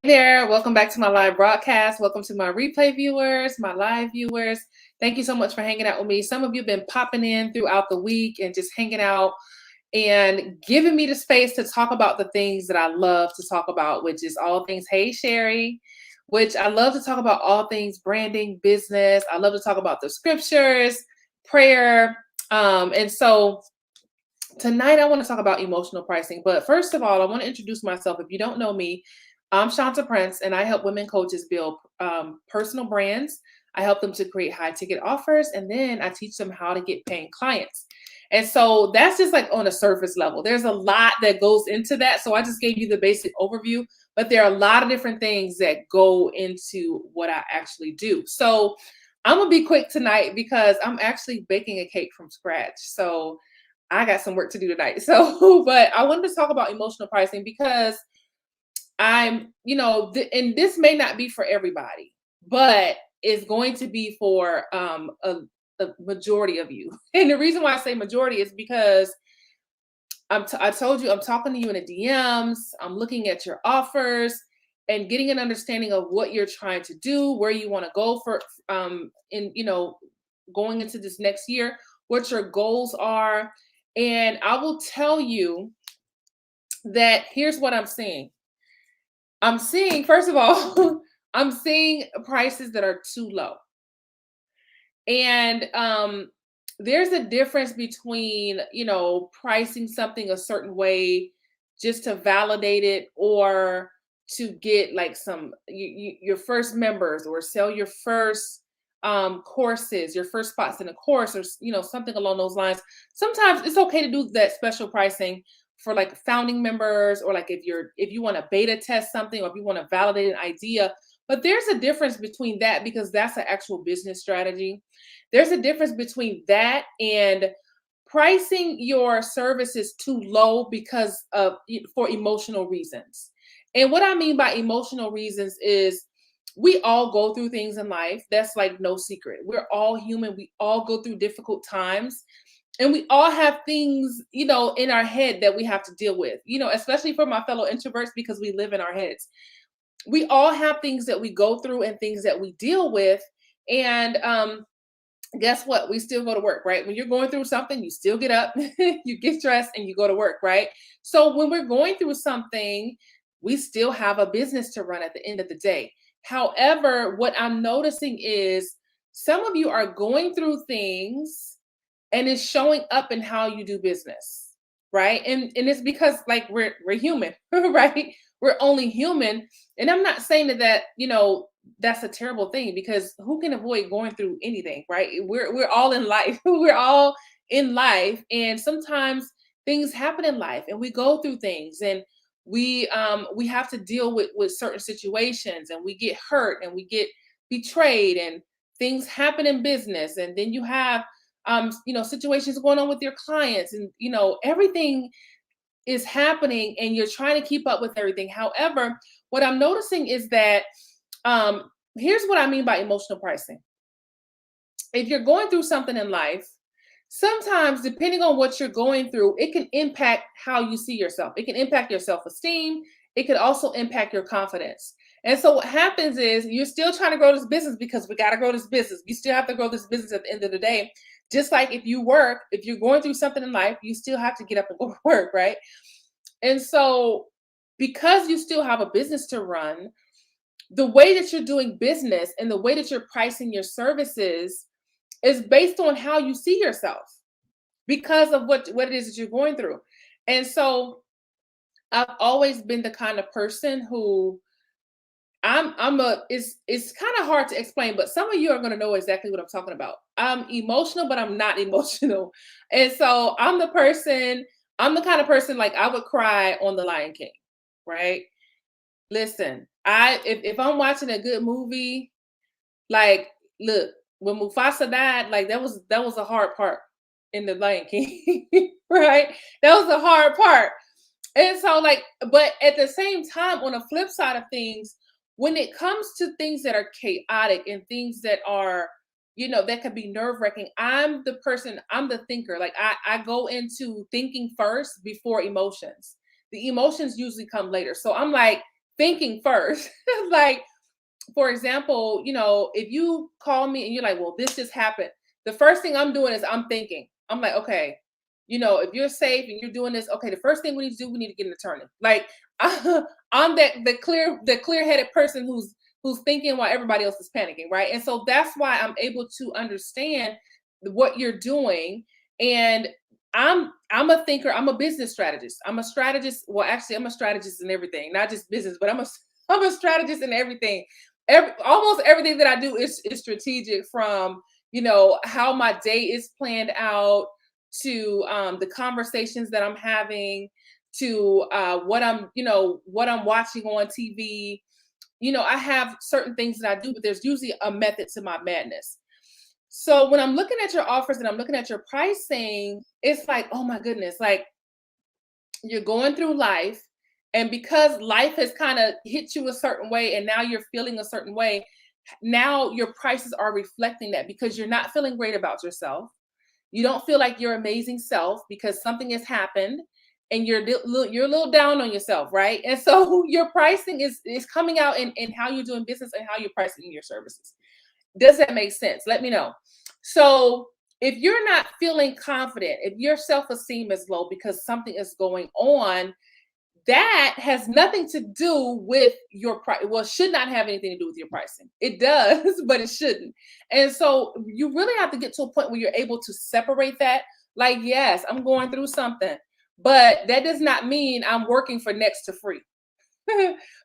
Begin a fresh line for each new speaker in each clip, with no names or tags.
there. Welcome back to my live broadcast. Welcome to my replay viewers, my live viewers. Thank you so much for hanging out with me. Some of you have been popping in throughout the week and just hanging out and giving me the space to talk about the things that I love to talk about, which is all things, hey, Sherry, which I love to talk about all things branding, business. I love to talk about the scriptures, prayer. And so tonight I want to talk about emotional pricing. But first of all, I want to introduce myself. If you don't know me, I'm Shanta Prince, and I help women coaches build personal brands. I help them to create high ticket offers, and then I teach them how to get paying clients. And so that's just like on a surface level. There's a lot that goes into that. So I just gave you the basic overview, but there are a lot of different things that go into what I actually do. So I'm gonna be quick tonight because I'm actually baking a cake from scratch. So I got some work to do tonight. So, but I wanted to talk about emotional pricing because and this may not be for everybody, but it's going to be for a majority of you. And the reason why I say majority is because I told you I'm talking to you in the DMs. I'm looking at your offers and getting an understanding of what you're trying to do, where you want to go for in going into this next year, what your goals are. And I will tell you that here's what I'm seeing. I'm seeing, first of all, I'm seeing prices that are too low. And there's a difference between, pricing something a certain way just to validate it or to get like your first members or sell your first courses, your first spots in a course or something along those lines. Sometimes it's okay to do that special pricing for like founding members or like if you want to beta test something or if you want to validate an idea. But there's a difference between that because that's an actual business strategy. There's a difference between that and pricing your services too low because of for emotional reasons. And what I mean by emotional reasons is we all go through things in life. That's like no secret. We're all human. We all go through difficult times. And we all have things, in our head that we have to deal with, especially for my fellow introverts because we live in our heads. We all have things that we go through and things that we deal with. And guess what? We still go to work, right? When you're going through something, you still get up, you get dressed, and you go to work, right? So when we're going through something, we still have a business to run at the end of the day. However, what I'm noticing is some of you are going through things and it's showing up in how you do business, right? And it's because like we're human, right? We're only human. And I'm not saying that that's a terrible thing because who can avoid going through anything, right? We're all in life. We're all in life, and sometimes things happen in life, and we go through things, and we have to deal with certain situations, and we get hurt, and we get betrayed, and things happen in business, and then you have situations going on with your clients, and everything is happening, and you're trying to keep up with everything. However, what I'm noticing is that here's what I mean by emotional pricing. If you're going through something in life, sometimes depending on what you're going through, it can impact how you see yourself. It can impact your self-esteem. It could also impact your confidence. And so what happens is you're still trying to grow this business because we got to grow this business. You still have to grow this business at the end of the day. Just like if you work, if you're going through something in life, you still have to get up and go to work, right? And so because you still have a business to run, the way that you're doing business and the way that you're pricing your services is based on how you see yourself because of what it is that you're going through. And so I've always been the kind of person who it's kind of hard to explain, but some of you are going to know exactly what I'm talking about. I'm emotional, but I'm not emotional. And so I'm the kind of person like I would cry on The Lion King, right? Listen, if I'm watching a good movie, like look, when Mufasa died, like that was a hard part in The Lion King, right? That was a hard part. And so like, but at the same time, on the flip side of things, when it comes to things that are chaotic and things that are, that could be nerve-wracking, I'm the thinker. Like I go into thinking first before emotions. The emotions usually come later. So I'm like thinking first. Like, for example, if you call me and you're like, well, this just happened, the first thing I'm doing is I'm thinking, I'm like, okay, if you're safe and you're doing this, okay, the first thing we need to do, we need to get an attorney. Like, I'm the clear-headed person who's thinking while everybody else is panicking, right? And so that's why I'm able to understand what you're doing. And I'm a thinker, I'm a business strategist. I'm a strategist. Well, actually, I'm a strategist in everything, not just business, but I'm a strategist in everything. Almost everything that I do is strategic, from how my day is planned out, to the conversations that I'm having, to what I'm watching on TV. I have certain things that I do, but there's usually a method to my madness. So when I'm looking at your offers and I'm looking at your pricing, it's like, oh my goodness, like, you're going through life, and because life has kind of hit you a certain way and now you're feeling a certain way, now your prices are reflecting that, because you're not feeling great about yourself. You don't feel like your amazing self because something has happened, and you're a little down on yourself, right? And so your pricing is coming out in how you're doing business and how you're pricing your services. Does that make sense? Let me know. So if you're not feeling confident, if your self-esteem is low because something is going on, that has nothing to do with your price. Well, it should not have anything to do with your pricing. It does, but it shouldn't. And so you really have to get to a point where you're able to separate that. Like, yes, I'm going through something, but that does not mean I'm working for next to free.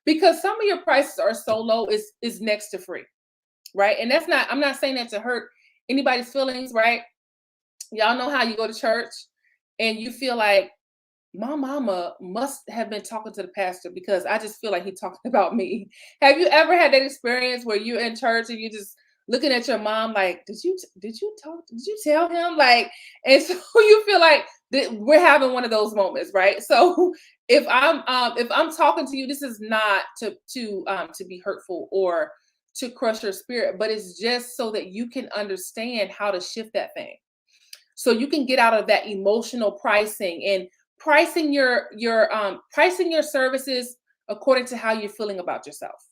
Because some of your prices are so low, is next to free, right? And I'm not saying that to hurt anybody's feelings, right? Y'all know how you go to church and you feel like, my mama must have been talking to the pastor because I just feel like he talking about me. Have you ever had that experience where you're in church and you're just looking at your mom like, did you tell him, like, and so you feel like that we're having one of those moments, right? So if I'm talking to you, this is not to be hurtful or to crush your spirit, but it's just so that you can understand how to shift that thing, so you can get out of that emotional pricing and pricing your services according to how you're feeling about yourself,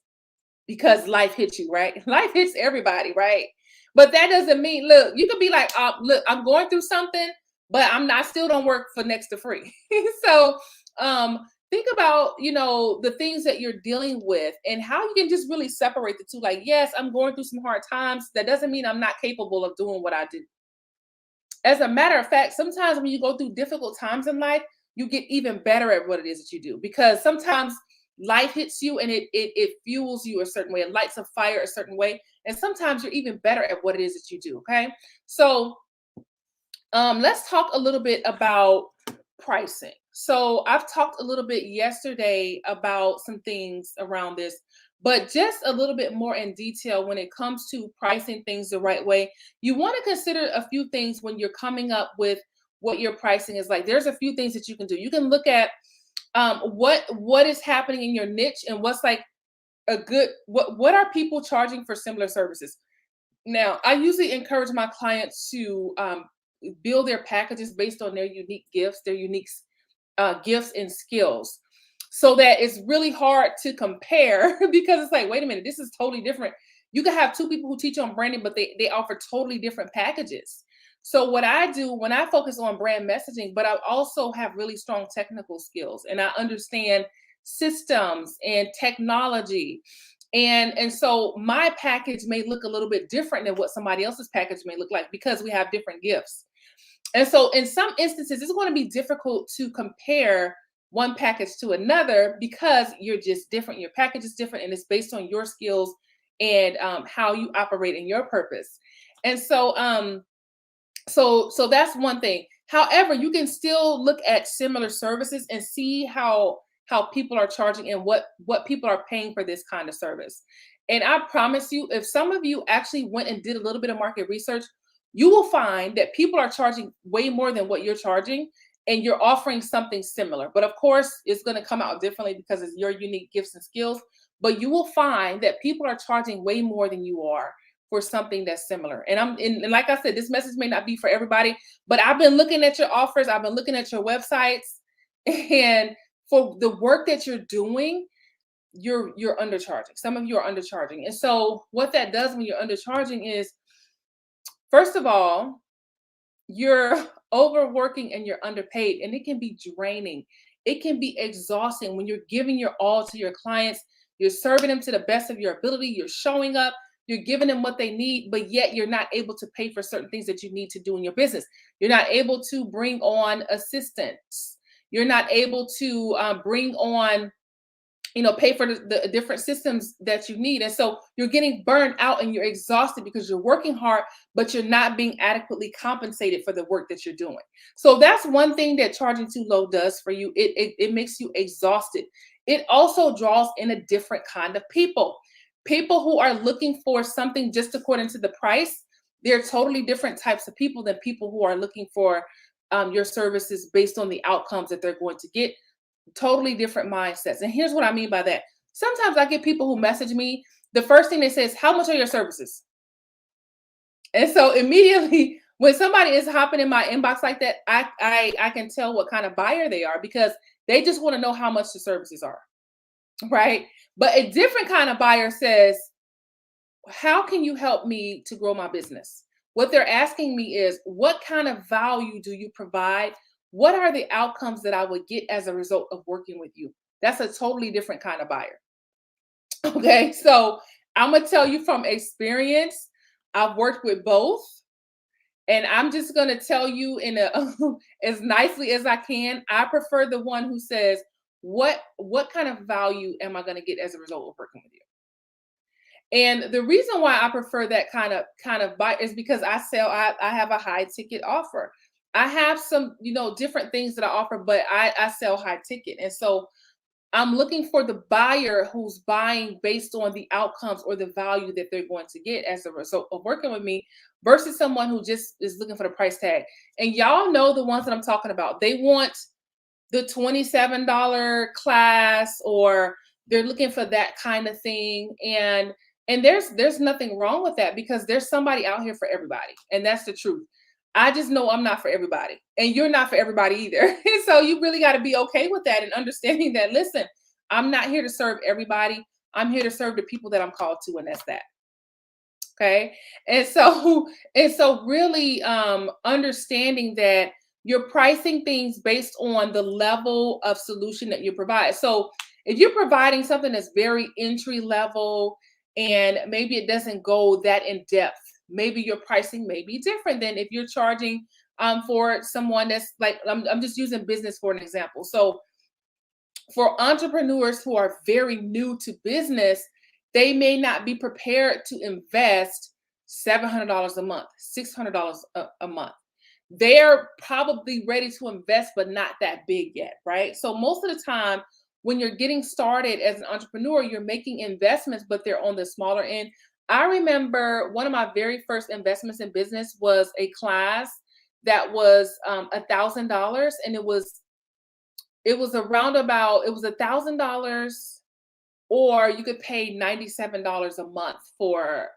because life hits you, right? Life hits everybody, right? But that doesn't mean, look, you could be like, look, I'm going through something, but I still don't work for next to free. So think about the things that you're dealing with and how you can just really separate the two. Like, yes, I'm going through some hard times, that doesn't mean I'm not capable of doing what I do. As a matter of fact, sometimes when you go through difficult times in life, you get even better at what it is that you do, because sometimes life hits you and it fuels you a certain way, it lights a fire a certain way, and sometimes you're even better at what it is that you do. Okay, so let's talk a little bit about pricing. So I've talked a little bit yesterday about some things around this, but just a little bit more in detail when it comes to pricing things the right way. You want to consider a few things when you're coming up with what your pricing is like. There's a few things that you can do. You can look at what is happening in your niche and what's like what are people charging for similar services. Now, I usually encourage my clients to build their packages based on their unique gifts, their unique gifts and skills, so that it's really hard to compare because it's like, wait a minute, this is totally different. You can have two people who teach on branding, but they offer totally different packages. So what I do when I focus on brand messaging, but I also have really strong technical skills and I understand systems and technology. And so my package may look a little bit different than what somebody else's package may look like, because we have different gifts. And so in some instances, it's going to be difficult to compare one package to another because you're just different. Your package is different and it's based on your skills and how you operate in your purpose. And so that's one thing. However, you can still look at similar services and see how people are charging and what people are paying for this kind of service. And I promise you, if some of you actually went and did a little bit of market research, you will find that people are charging way more than what you're charging, and you're offering something similar. But of course, it's going to come out differently because it's your unique gifts and skills. But you will find that people are charging way more than you are for something that's similar. And like I said, this message may not be for everybody, but I've been looking at your offers, I've been looking at your websites, and for the work that you're doing, you're undercharging. Some of you are undercharging. And so what that does when you're undercharging is, first of all, you're overworking and you're underpaid, and it can be draining. It can be exhausting when you're giving your all to your clients. You're serving them to the best of your ability. You're showing up. You're giving them what they need, but yet you're not able to pay for certain things that you need to do in your business. You're not able to bring on assistants. You're not able to bring on, pay for the different systems that you need. And so you're getting burned out and you're exhausted because you're working hard, but you're not being adequately compensated for the work that you're doing. So that's one thing that charging too low does for you. It makes you exhausted. It also draws in a different kind of people who are looking for something just according to the price. They're totally different types of people than people who are looking for your services based on the outcomes that they're going to get. Totally different mindsets. And here's what I mean by that. Sometimes I get people who message me. The first thing they say is, "How much are your services?" And so immediately when somebody is hopping in my inbox like that, I can tell what kind of buyer they are, because they just want to know how much the services are, right? But a different kind of buyer says, "How can you help me to grow my business?" What they're asking me is, "What kind of value do you provide? What are the outcomes that I would get as a result of working with you?" That's a totally different kind of buyer. Okay. So I'm going to tell you from experience, I've worked with both. And I'm just going to tell you in a as nicely as I can, I prefer the one who says, what kind of value am I going to get as a result of working with you? And the reason why I prefer that kind of buy is because I have a high ticket offer. I have some, different things that I offer, but I sell high ticket. And so I'm looking for the buyer who's buying based on the outcomes or the value that they're going to get as a result of working with me, versus someone who just is looking for the price tag. And y'all know the ones that I'm talking about. They want the $27 class, or they're looking for that kind of thing. And there's nothing wrong with that, because there's somebody out here for everybody. And that's the truth. I just know I'm not for everybody, and you're not for everybody either. So you really got to be okay with that and understanding that, listen, I'm not here to serve everybody. I'm here to serve the people that I'm called to, and that's that. Okay. And so really understanding that you're pricing things based on the level of solution that you provide. So if you're providing something that's very entry level and maybe it doesn't go that in depth, maybe your pricing may be different than if you're charging for someone that's like, I'm just using business for an example. So for entrepreneurs who are very new to business, they may not be prepared to invest $700 a month, $600 a month. They're probably ready to invest, but not that big yet, right? So most of the time, when you're getting started as an entrepreneur, you're making investments, but they're on the smaller end. I remember one of my very first investments in business was a class that was $1,000, and it was around about, it was $1,000, or you could pay $97 a month for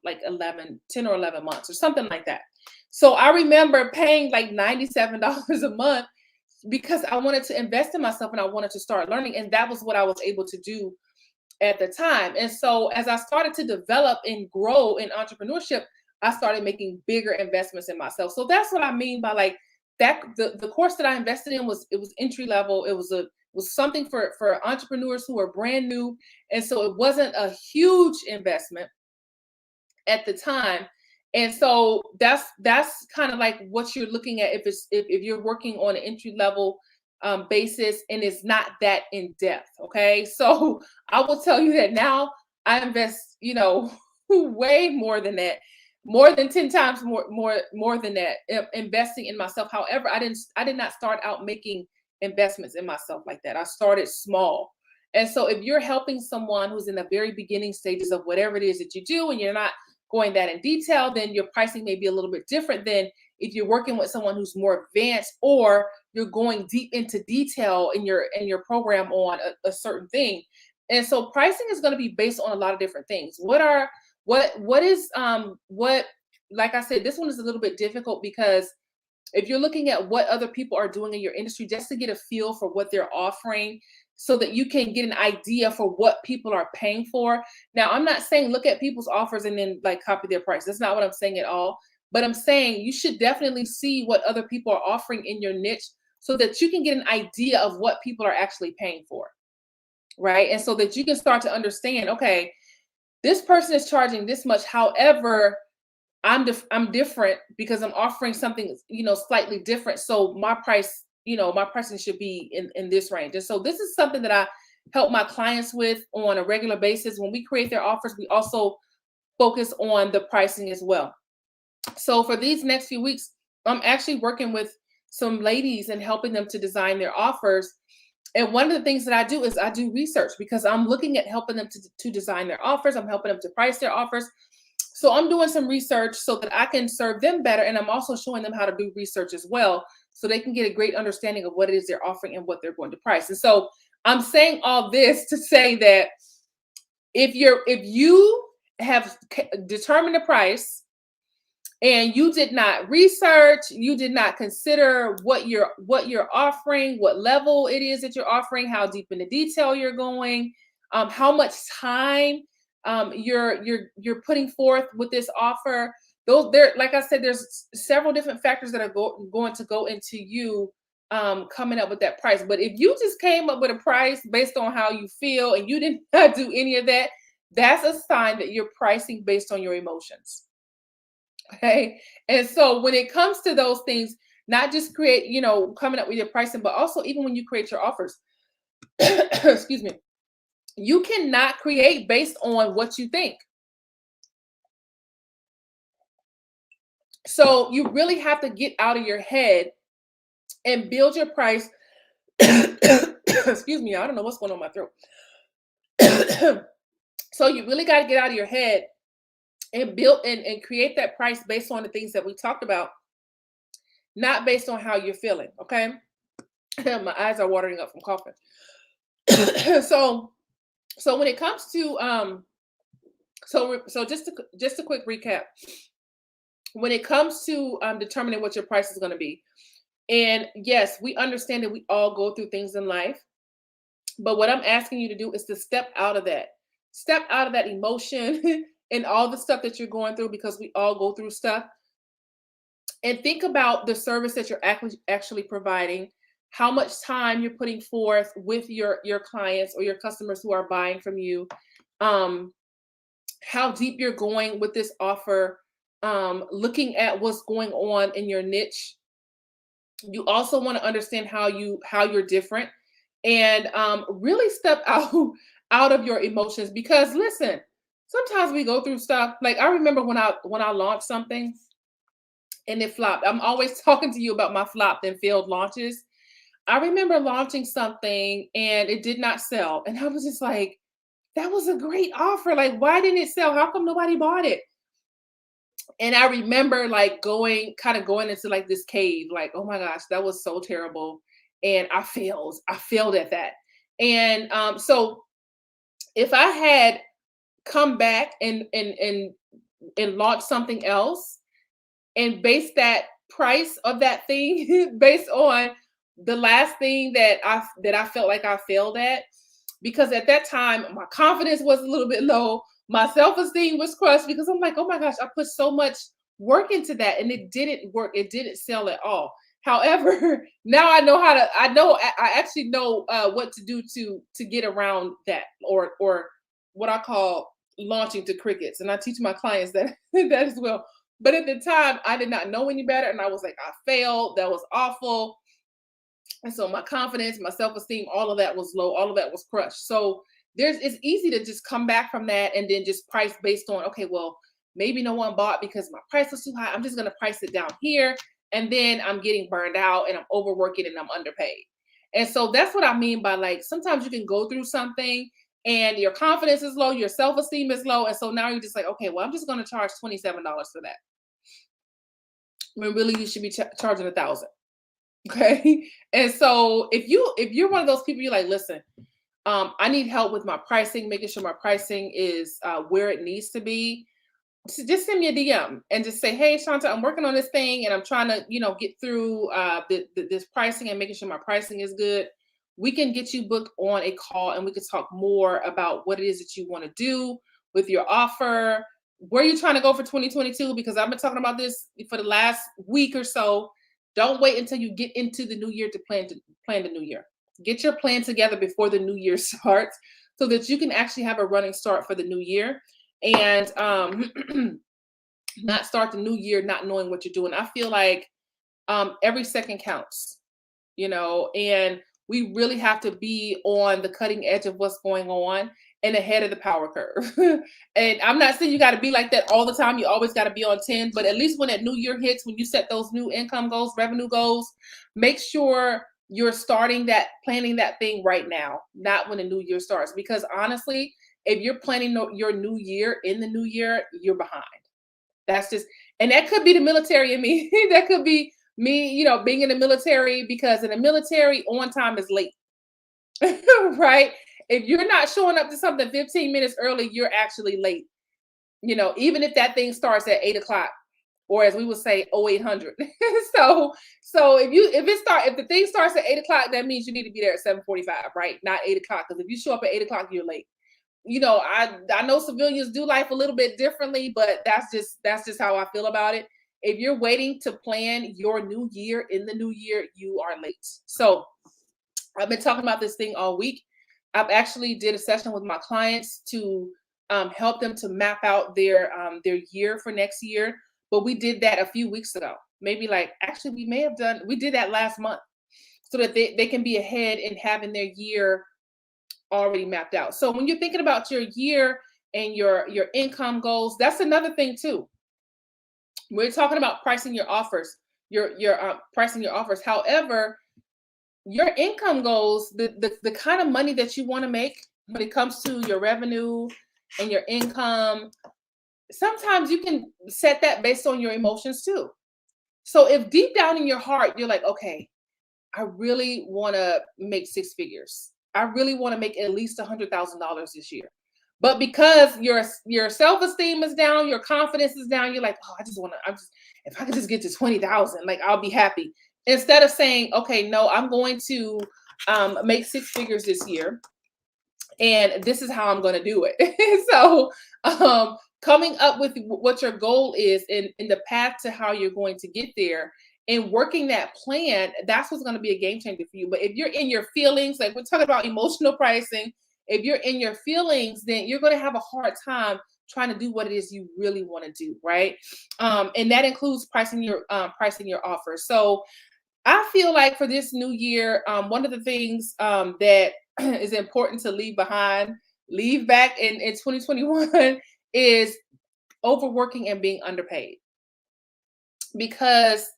like 10 or 11 months or something like that. So I remember paying like $97 a month because I wanted to invest in myself and I wanted to start learning. And that was what I was able to do at the time. And so as I started to develop and grow in entrepreneurship, I started making bigger investments in myself. So that's what I mean by like that. The course that I invested in was entry level. It was something for entrepreneurs who are brand new. And so it wasn't a huge investment at the time. And so that's kind of like what you're looking at if you're working on an entry level basis and it's not that in depth. Okay. So I will tell you that now I invest, way more than that, more than 10 times more than that, investing in myself. However, I did not start out making investments in myself like that. I started small. And so if you're helping someone who's in the very beginning stages of whatever it is that you do, and you're not going that in detail, then your pricing may be a little bit different than if you're working with someone who's more advanced, or you're going deep into detail in your program on a certain thing. And so pricing is going to be based on a lot of different things. What is what like I said, this one is a little bit difficult because if you're looking at what other people are doing in your industry just to get a feel for what they're offering, so that you can get an idea for what people are paying for. Now, I'm not saying look at people's offers and then like copy their price. That's not what I'm saying at all. But I'm saying you should definitely see what other people are offering in your niche so that you can get an idea of what people are actually paying for. Right. And so that you can start to understand, okay, this person is charging this much. However, I'm different because I'm offering something, slightly different. So my price, my pricing should be in this range. And so this is something that I help my clients with on a regular basis. When we create their offers, we also focus on the pricing as well. So for these next few weeks, I'm actually working with some ladies and helping them to design their offers. And one of the things that I do is I do research because I'm looking at helping them to design their offers. I'm helping them to price their offers. So I'm doing some research so that I can serve them better. And I'm also showing them how to do research as well so they can get a great understanding of what it is they're offering and what they're going to price. And so I'm saying all this to say that if you have determined a price and you did not research, you did not consider what you're offering, what level it is that you're offering, how deep in the detail you're going, how much time you're putting forth with this offer. Those there, like I said, there's several different factors that are going to go into you coming up with that price. But if you just came up with a price based on how you feel and you did not do any of that, that's a sign that you're pricing based on your emotions. Okay. And so when it comes to those things, not just coming up with your pricing, but also even when you create your offers, excuse me, you cannot create based on what you think. So you really have to get out of your head and build your price. Excuse me, I don't know what's going on in my throat. So you really got to get out of your head and build and create that price based on the things that we talked about, not based on how you're feeling. Okay. My eyes are watering up from coughing. So when it comes to so just a quick recap. When it comes to determining what your price is going to be, and yes, we understand that we all go through things in life, but what I'm asking you to do is to step out of that emotion and all the stuff that you're going through, because we all go through stuff, and think about the service that you're actually providing, how much time you're putting forth with your clients or your customers who are buying from you, how deep you're going with this offer, looking at what's going on in your niche. You also want to understand how you're different, and really step out of your emotions, because listen, sometimes we go through stuff. Like I remember when I launched something and it flopped. I'm always talking to you about my flopped and failed launches. I remember launching something and it did not sell, and I was just like, that was a great offer. Like, why didn't it sell? How come nobody bought it? And I remember like going into like this cave, like, oh my gosh, that was so terrible. And I failed. I failed at that. And so if I had come back and launched something else and base that price of that thing based on the last thing that I felt like I failed at, because at that time my confidence was a little bit low, my self-esteem was crushed, because I'm like, oh my gosh, I put so much work into that and it didn't work. It didn't sell at all. However, now I actually know what to do to get around that, or what I call launching to crickets. And I teach my clients that that as well. But at the time, I did not know any better. And I was like, I failed. That was awful. And so my confidence, my self-esteem, all of that was low. All of that was crushed. So it's easy to just come back from that and then just price based on, okay, well, maybe no one bought because my price was too high. I'm just going to price it down here. And then I'm getting burned out and I'm overworking and I'm underpaid. And so that's what I mean by, like, sometimes you can go through something and your confidence is low, your self-esteem is low. And so now you're just like, okay, well, I'm just going to charge $27 for that. When really you should be charging $1,000. Okay. And so if you're one of those people, you're like, listen, I need help with my pricing, making sure my pricing is where it needs to be. So just send me a DM and just say, hey, Shanta, I'm working on this thing and I'm trying to, get through this pricing and making sure my pricing is good. we can get you booked on a call and we can talk more about what it is that you want to do with your offer. Where you trying to go for 2022? Because I've been talking about this for the last week or so. Don't wait until you get into the new year to plan the new year. Get your plan together before the new year starts so that you can actually have a running start for the new year and not start the new year not knowing what you're doing. I feel like every second counts, and we really have to be on the cutting edge of what's going on and ahead of the power curve. And I'm not saying you got to be like that all the time. You always got to be on 10, but at least when that new year hits, when you set those new income goals, revenue goals, make sure you're planning that thing right now, not when the new year starts. Because honestly, if you're planning your new year in the new year, you're behind. That's just, and that could be the military in me. That could be me, being in the military, because in the military, on time is late, right? If you're not showing up to something 15 minutes early, you're actually late. Even if that thing starts at 8 o'clock, or as we would say, 0800. so if the thing starts at 8 o'clock, that means you need to be there at 7:45, right? Not 8 o'clock. Because if you show up at 8 o'clock, you're late. I know civilians do life a little bit differently, but that's just how I feel about it. If you're waiting to plan your new year in the new year, you are late. So I've been talking about this thing all week. I've actually did a session with my clients to help them to map out their year for next year. But we did that a few weeks ago. Maybe we did that last month so that they can be ahead in having their year already mapped out. So when you're thinking about your year and your income goals, that's another thing too. We're talking about pricing your offers, your pricing your offers. However, your income goals, the kind of money that you want to make when it comes to your revenue and your income, sometimes you can set that based on your emotions too. So if deep down in your heart you're like, okay, I really want to make six figures. I really want to make at least $100,000 this year. But because your self-esteem is down, your confidence is down, you're like, oh, if I could just get to 20,000, like I'll be happy. Instead of saying, okay, no, I'm going to make six figures this year, and this is how I'm going to do it. So coming up with what your goal is and the path to how you're going to get there and working that plan, that's what's going to be a game changer for you. But if you're in your feelings, like we're talking about emotional pricing, if you're in your feelings, then you're going to have a hard time trying to do what it is you really want to do, right? And that includes pricing your offer. So I feel like for this new year, one of the things that is important to leave back in 2021 is overworking and being underpaid. Because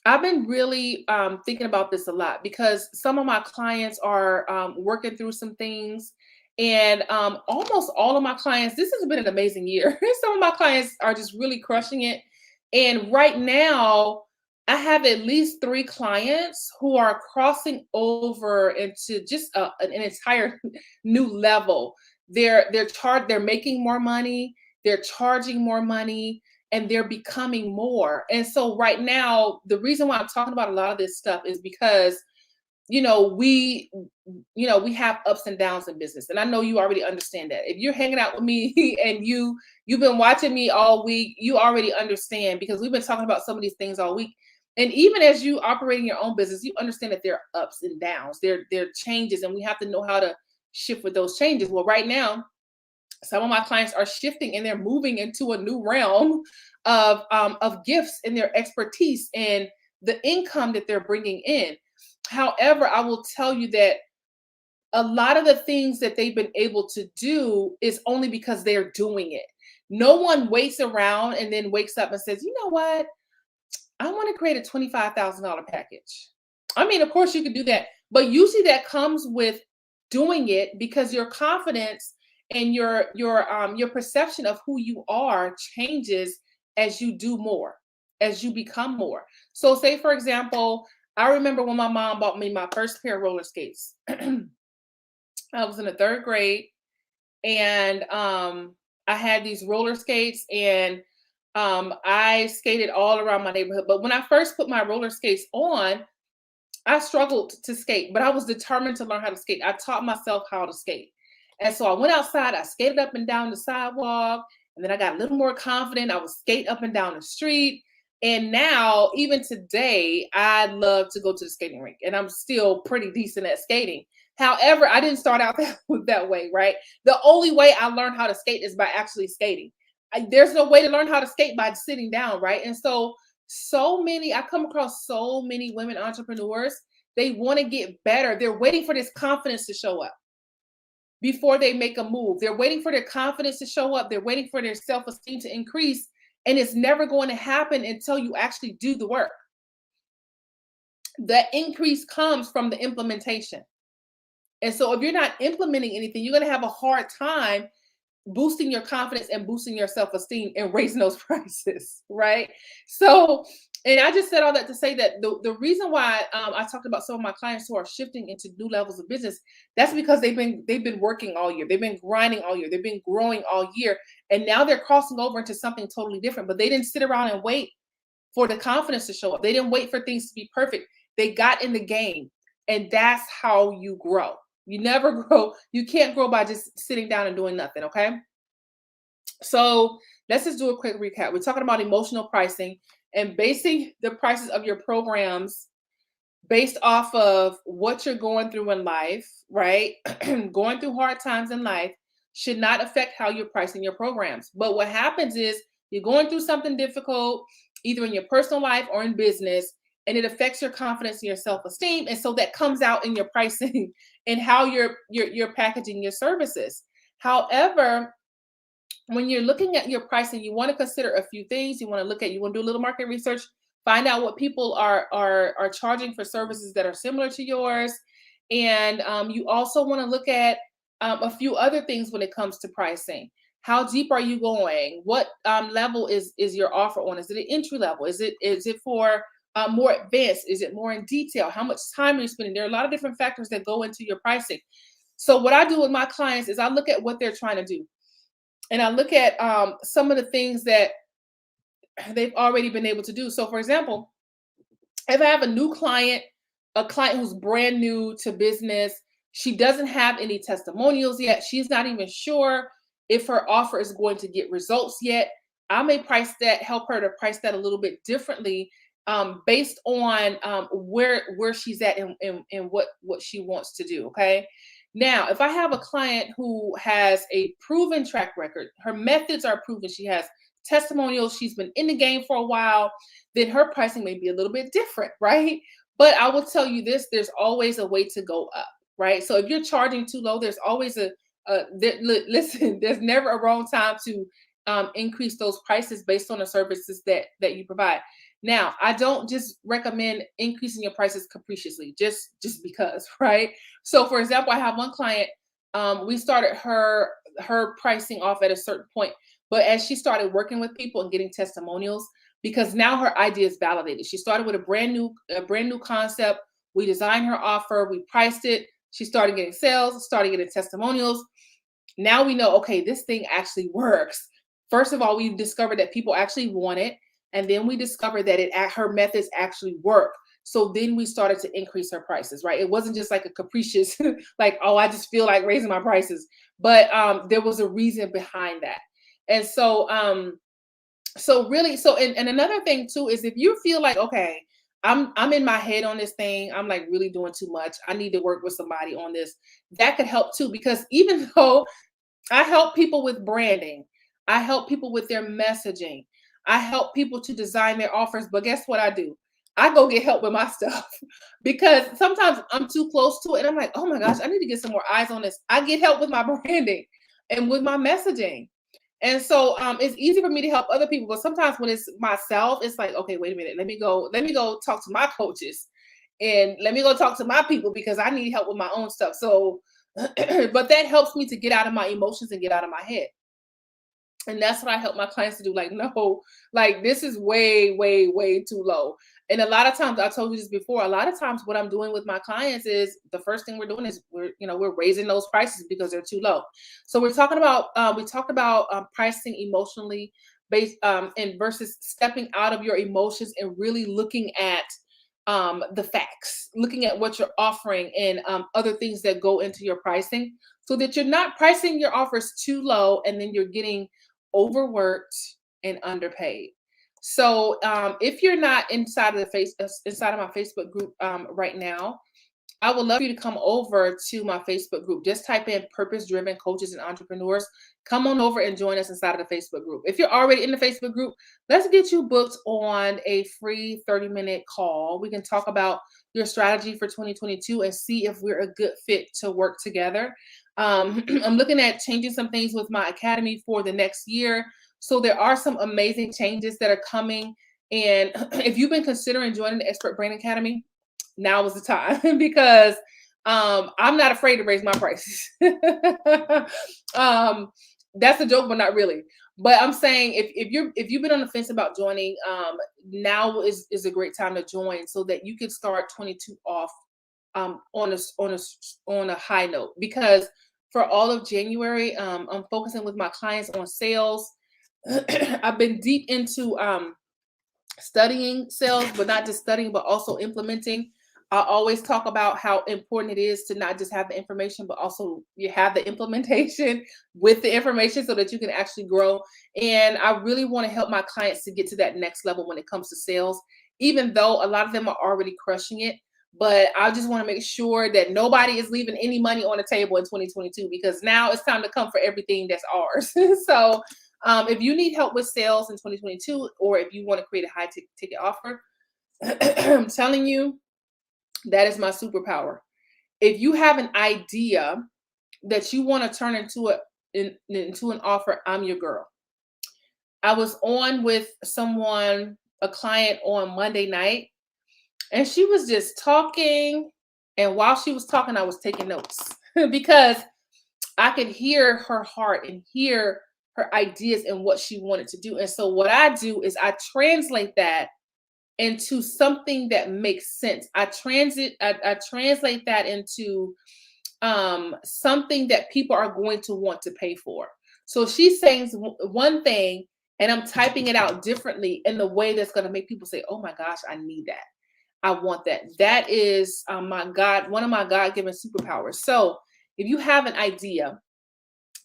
I've been really thinking about this a lot, because some of my clients are working through some things, and almost all of my clients, this has been an amazing year. Some of my clients are just really crushing it. And right now, I have at least three clients who are crossing over into just an entire new level. They're making more money, they're charging more money, and they're becoming more. And so right now, the reason why I'm talking about a lot of this stuff is because we we have ups and downs in business, and I know you already understand that. If you're hanging out with me and you've been watching me all week, you already understand, because we've been talking about some of these things all week. And even as you operate in your own business, you understand that there are ups and downs, there are changes, and we have to know how to shift with those changes. Well, right now, some of my clients are shifting and they're moving into a new realm of gifts and their expertise and the income that they're bringing in. However, I will tell you that a lot of the things that they've been able to do is only because they're doing it. No one waits around and then wakes up and says, you know what? I want to create a $25,000 package. I mean, of course you could do that, but usually that comes with doing it, because your confidence and your perception of who you are changes as you do more, as you become more. So say for example, I remember when my mom bought me my first pair of roller skates. I was in the third grade, and I had these roller skates, and I skated all around my neighborhood. But when I first put my roller skates on, I struggled to skate, but I was determined to learn how to skate. I taught myself how to skate. And so I went outside, I skated up and down the sidewalk, and then I got a little more confident. I would skate up and down the street. And now, even today, I love to go to the skating rink, and I'm still pretty decent at skating. However, I didn't start out that way, right? The only way I learned how to skate is by actually skating. There's no way to learn how to skate by sitting down, right? And I come across so many women entrepreneurs. They want to get better. They're waiting for this confidence to show up before they make a move. They're waiting for their confidence to show up. They're waiting for their self-esteem to increase. And it's never going to happen until you actually do the work. The increase comes from the implementation. And so if you're not implementing anything, you're going to have a hard time boosting your confidence and boosting your self-esteem and raising those prices, right? So, and I just said all that to say that the reason why I talked about some of my clients who are shifting into new levels of business, that's because they've been working all year, they've been grinding all year, they've been growing all year, and now they're crossing over into something totally different. But they didn't sit around and wait for the confidence to show up. They didn't wait for things to be perfect. They got in the game, and that's how you grow. You never grow. You can't grow by just sitting down and doing nothing. Okay. So let's just do a quick recap. We're talking about emotional pricing and basing the prices of your programs based off of what you're going through in life, right? Going through hard times in life should not affect how you're pricing your programs. But what happens is you're going through something difficult, either in your personal life or in business, and it affects your confidence and your self-esteem. And so that comes out in your pricing and how you're packaging your services. However, when you're looking at your pricing, you want to consider a few things. You want to do a little market research, find out what people are charging for services that are similar to yours, and you also want to look at a few other things when it comes to pricing. How deep are you going? What level is your offer on? Is it an entry level? Is it for more advanced? Is it more in detail? How much time are you spending? There are a lot of different factors that go into your pricing. So what I do with my clients is I look at what they're trying to do, and I look at some of the things that they've already been able to do. So, for example, if I have a new client, a client who's brand new to business, she doesn't have any testimonials yet. She's not even sure if her offer is going to get results yet. I may help her to price that a little bit differently, based on where she's at and what she wants to do. Okay. Now, if I have a client who has a proven track record, her methods are proven, she has testimonials, she's been in the game for a while, then her pricing may be a little bit different, right? But I will tell you this, there's always a way to go up, right? So if you're charging too low, there's always listen, there's never a wrong time to increase those prices based on the services that you provide. Now, I don't just recommend increasing your prices capriciously, just because, right? So, for example, I have one client. We started her pricing off at a certain point, but as she started working with people and getting testimonials, because now her idea is validated. She started with a brand new concept. We designed her offer, we priced it. She started getting sales, started getting testimonials. Now we know, okay, this thing actually works. First of all, we discovered that people actually want it, and then we discovered that her methods actually work. So then we started to increase her prices, right? It wasn't just like a capricious, like, oh, I just feel like raising my prices, but there was a reason behind that. And and another thing too is if you feel like, okay, I'm in my head on this thing, I'm like really doing too much, I need to work with somebody on this, that could help too. Because even though I help people with branding, I help people with their messaging, I help people to design their offers, but guess what I do? I go get help with my stuff because sometimes I'm too close to it and I'm like, oh my gosh, I need to get some more eyes on this. I get help with my branding and with my messaging. And so it's easy for me to help other people, but sometimes when it's myself, it's like, okay, wait a minute, let me go talk to my coaches and let me go talk to my people because I need help with my own stuff. So, but that helps me to get out of my emotions and get out of my head. And that's what I help my clients to do. Like, no, like this is way, way, way too low. And a lot of times, I told you this before, a lot of times what I'm doing with my clients is the first thing we're doing is we're raising those prices because they're too low. So we talked about pricing emotionally based and versus stepping out of your emotions and really looking at the facts, looking at what you're offering and other things that go into your pricing so that you're not pricing your offers too low and then you're getting overworked and underpaid. So if you're not inside of my Facebook group right now, I would love for you to come over to my Facebook group. Just type in Purpose Driven Coaches and Entrepreneurs. Come on over and join us inside of the Facebook group. If you're already in the Facebook group, let's get you booked on a free 30-minute call. We can talk about your strategy for 2022 and see if we're a good fit to work together. I'm looking at changing some things with my academy for the next year. So there are some amazing changes that are coming. And if you've been considering joining the Expert Brain Academy, now is the time because I'm not afraid to raise my prices. That's a joke, but not really. But I'm saying if you've been on the fence about joining, now is a great time to join so that you can start 22 off on a high note. Because for all of January, I'm focusing with my clients on sales. I've been deep into studying sales, but not just studying, but also implementing. I always talk about how important it is to not just have the information, but also you have the implementation with the information so that you can actually grow. And I really want to help my clients to get to that next level when it comes to sales, even though a lot of them are already crushing it. But I just want to make sure that nobody is leaving any money on the table in 2022 because now it's time to come for everything that's ours. So if you need help with sales in 2022, or if you want to create a high ticket offer, I'm telling you, that is my superpower. If you have an idea that you want to turn into an offer, I'm your girl. I was on with a client on Monday night, and she was just talking. And while she was talking, I was taking notes because I could hear her heart and hear her ideas and what she wanted to do. And so what I do is I translate that into something that makes sense. I translate that into something that people are going to want to pay for. So she's saying one thing and I'm typing it out differently in the way that's going to make people say, oh my gosh, I need that. I want that. That is one of my God-given superpowers. So if you have an idea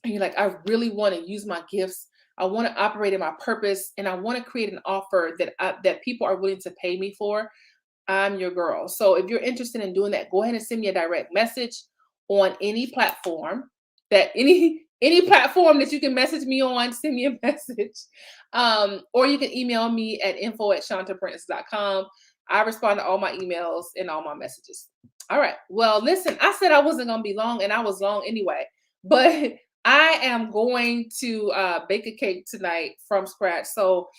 and you're like, I really want to use my gifts, I want to operate in my purpose, and I want to create an offer that people are willing to pay me for, I'm your girl. So if you're interested in doing that, go ahead and send me a direct message on any platform any platform that you can message me on, send me a message. Or you can email me at info@shantaprince.com. I respond to all my emails and all my messages. All right. Well, listen, I said I wasn't going to be long, and I was long anyway. But I am going to bake a cake tonight from scratch. So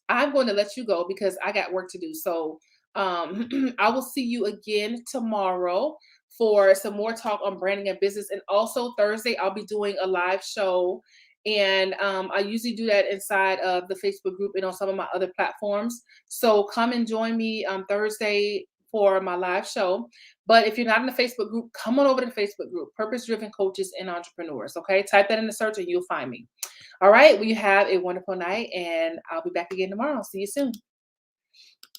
I'm going to let you go because I got work to do. So I will see you again tomorrow for some more talk on branding and business. And also Thursday, I'll be doing a live show. And I usually do that inside of the Facebook group and on some of my other platforms. So come and join me on Thursday for my live show. But if you're not in the Facebook group, come on over to the Facebook group, Purpose Driven Coaches and Entrepreneurs. Okay, type that in the search and you'll find me. All right, well, you have a wonderful night, and I'll be back again tomorrow. See you soon.